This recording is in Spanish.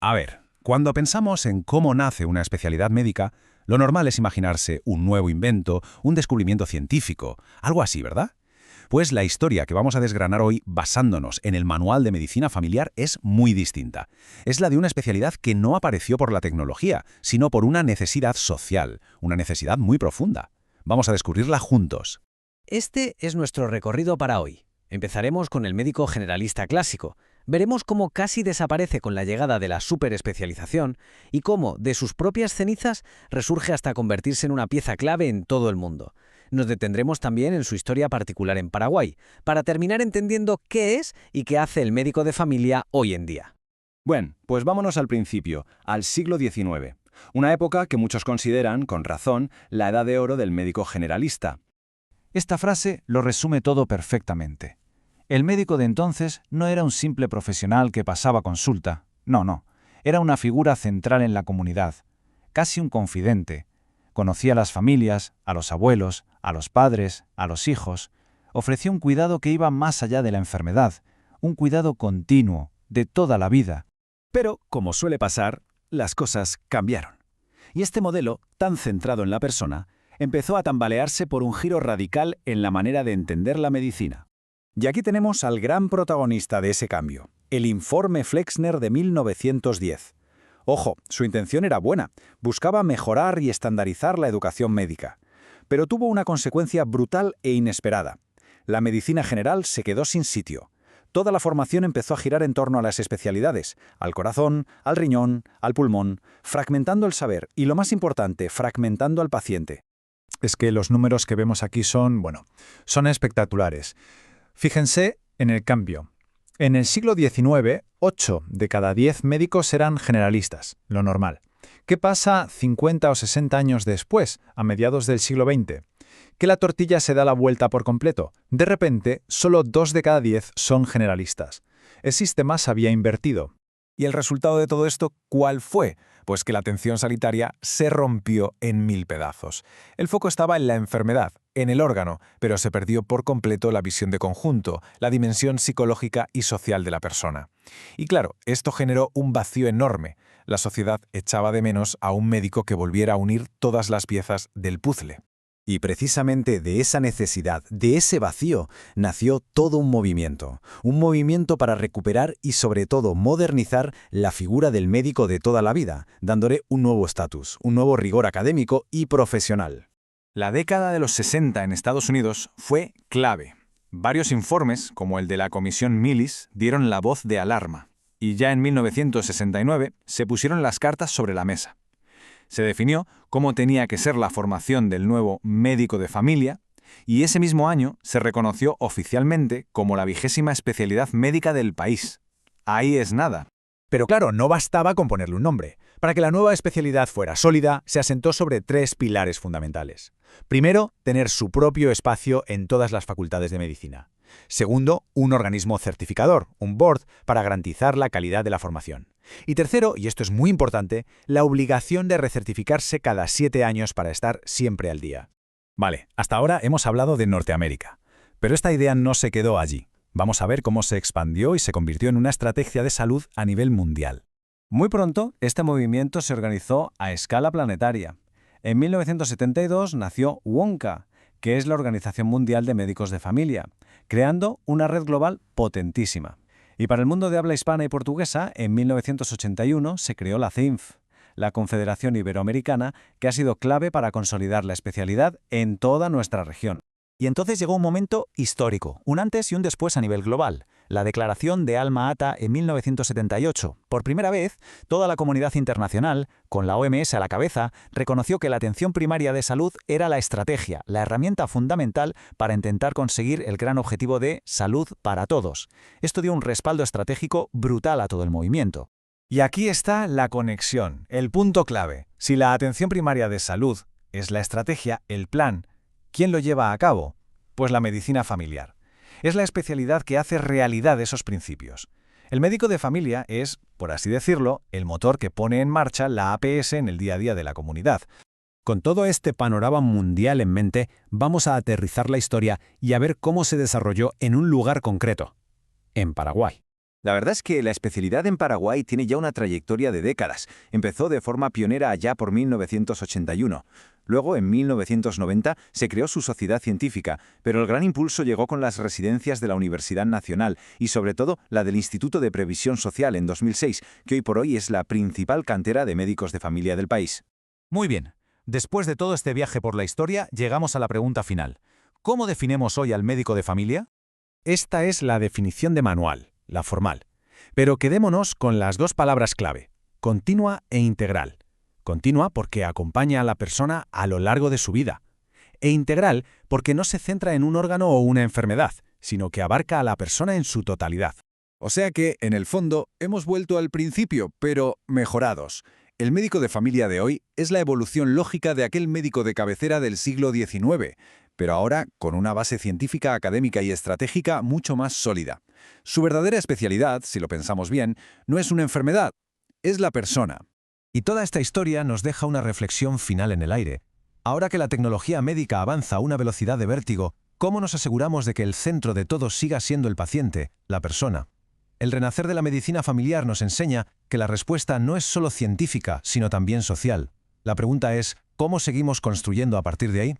A ver, cuando pensamos en cómo nace una especialidad médica, lo normal es imaginarse un nuevo invento, un descubrimiento científico, algo así, ¿verdad? Pues la historia que vamos a desgranar hoy, basándonos en el Manual de Medicina Familiar, es muy distinta. Es la de una especialidad que no apareció por la tecnología, sino por una necesidad social, una necesidad muy profunda. Vamos a descubrirla juntos. Este es nuestro recorrido para hoy. Empezaremos con el médico generalista clásico. Veremos cómo casi desaparece con la llegada de la superespecialización y cómo, de sus propias cenizas, resurge hasta convertirse en una pieza clave en todo el mundo. Nos detendremos también en su historia particular en Paraguay, para terminar entendiendo qué es y qué hace el médico de familia hoy en día. Bueno, pues vámonos al principio, al siglo XIX. Una época que muchos consideran, con razón, la edad de oro del médico generalista. Esta frase lo resume todo perfectamente. El médico de entonces no era un simple profesional que pasaba consulta. No. Era una figura central en la comunidad, casi un confidente. Conocía a las familias, a los abuelos, a los padres, a los hijos. Ofrecía un cuidado que iba más allá de la enfermedad, un cuidado continuo, de toda la vida. Pero, como suele pasar, las cosas cambiaron. Y este modelo, tan centrado en la persona, empezó a tambalearse por un giro radical en la manera de entender la medicina. Y aquí tenemos al gran protagonista de ese cambio, el Informe Flexner de 1910. Ojo, su intención era buena, buscaba mejorar y estandarizar la educación médica. Pero tuvo una consecuencia brutal e inesperada. La medicina general se quedó sin sitio. Toda la formación empezó a girar en torno a las especialidades, al corazón, al riñón, al pulmón, fragmentando el saber y, lo más importante, fragmentando al paciente. Es que los números que vemos aquí son espectaculares. Fíjense en el cambio. En el siglo XIX, 8 de cada 10 médicos eran generalistas, lo normal. ¿Qué pasa 50 o 60 años después, a mediados del siglo XX? Que la tortilla se da la vuelta por completo. De repente, solo 2 de cada 10 son generalistas. El sistema se había invertido. ¿Y el resultado de todo esto cuál fue? Pues que la atención sanitaria se rompió en 1000 pedazos. El foco estaba en la enfermedad, en el órgano, pero se perdió por completo la visión de conjunto, la dimensión psicológica y social de la persona. Y claro, esto generó un vacío enorme. La sociedad echaba de menos a un médico que volviera a unir todas las piezas del puzzle. Y precisamente de esa necesidad, de ese vacío, nació todo un movimiento para recuperar y sobre todo modernizar la figura del médico de toda la vida, dándole un nuevo estatus, un nuevo rigor académico y profesional. La década de los 60 en Estados Unidos fue clave. Varios informes, como el de la Comisión Millis, dieron la voz de alarma. Y ya en 1969 se pusieron las cartas sobre la mesa. Se definió cómo tenía que ser la formación del nuevo médico de familia y ese mismo año se reconoció oficialmente como la 20ª especialidad médica del país. Ahí es nada. Pero claro, no bastaba con ponerle un nombre. Para que la nueva especialidad fuera sólida, se asentó sobre 3 pilares fundamentales. Primero, tener su propio espacio en todas las facultades de medicina. Segundo, un organismo certificador, un board, para garantizar la calidad de la formación. Y tercero, y esto es muy importante, la obligación de recertificarse cada 7 años para estar siempre al día. Vale, hasta ahora hemos hablado de Norteamérica. Pero esta idea no se quedó allí. Vamos a ver cómo se expandió y se convirtió en una estrategia de salud a nivel mundial. Muy pronto, este movimiento se organizó a escala planetaria. En 1972 nació WONCA, que es la Organización Mundial de Médicos de Familia, creando una red global potentísima. Y para el mundo de habla hispana y portuguesa, en 1981 se creó la CINF, la Confederación Iberoamericana, que ha sido clave para consolidar la especialidad en toda nuestra región. Y entonces llegó un momento histórico, un antes y un después a nivel global. La Declaración de Alma Ata en 1978. Por primera vez, toda la comunidad internacional, con la OMS a la cabeza, reconoció que la atención primaria de salud era la estrategia, la herramienta fundamental para intentar conseguir el gran objetivo de salud para todos. Esto dio un respaldo estratégico brutal a todo el movimiento. Y aquí está la conexión, el punto clave. Si la atención primaria de salud es la estrategia, el plan, ¿quién lo lleva a cabo? Pues la medicina familiar. Es la especialidad que hace realidad esos principios. El médico de familia es, por así decirlo, el motor que pone en marcha la APS en el día a día de la comunidad. Con todo este panorama mundial en mente, vamos a aterrizar la historia y a ver cómo se desarrolló en un lugar concreto, en Paraguay. La verdad es que la especialidad en Paraguay tiene ya una trayectoria de décadas. Empezó de forma pionera allá por 1981. Luego, en 1990, se creó su sociedad científica, pero el gran impulso llegó con las residencias de la Universidad Nacional y, sobre todo, la del Instituto de Previsión Social en 2006, que hoy por hoy es la principal cantera de médicos de familia del país. Muy bien. Después de todo este viaje por la historia, llegamos a la pregunta final. ¿Cómo definimos hoy al médico de familia? Esta es la definición de manual, la formal. Pero quedémonos con las dos palabras clave, continua e integral. Continua porque acompaña a la persona a lo largo de su vida. E integral porque no se centra en un órgano o una enfermedad, sino que abarca a la persona en su totalidad. O sea que, en el fondo, hemos vuelto al principio, pero mejorados. El médico de familia de hoy es la evolución lógica de aquel médico de cabecera del siglo XIX, pero ahora con una base científica, académica y estratégica mucho más sólida. Su verdadera especialidad, si lo pensamos bien, no es una enfermedad, es la persona. Y toda esta historia nos deja una reflexión final en el aire. Ahora que la tecnología médica avanza a una velocidad de vértigo, ¿cómo nos aseguramos de que el centro de todo siga siendo el paciente, la persona? El renacer de la medicina familiar nos enseña que la respuesta no es solo científica, sino también social. La pregunta es, ¿cómo seguimos construyendo a partir de ahí?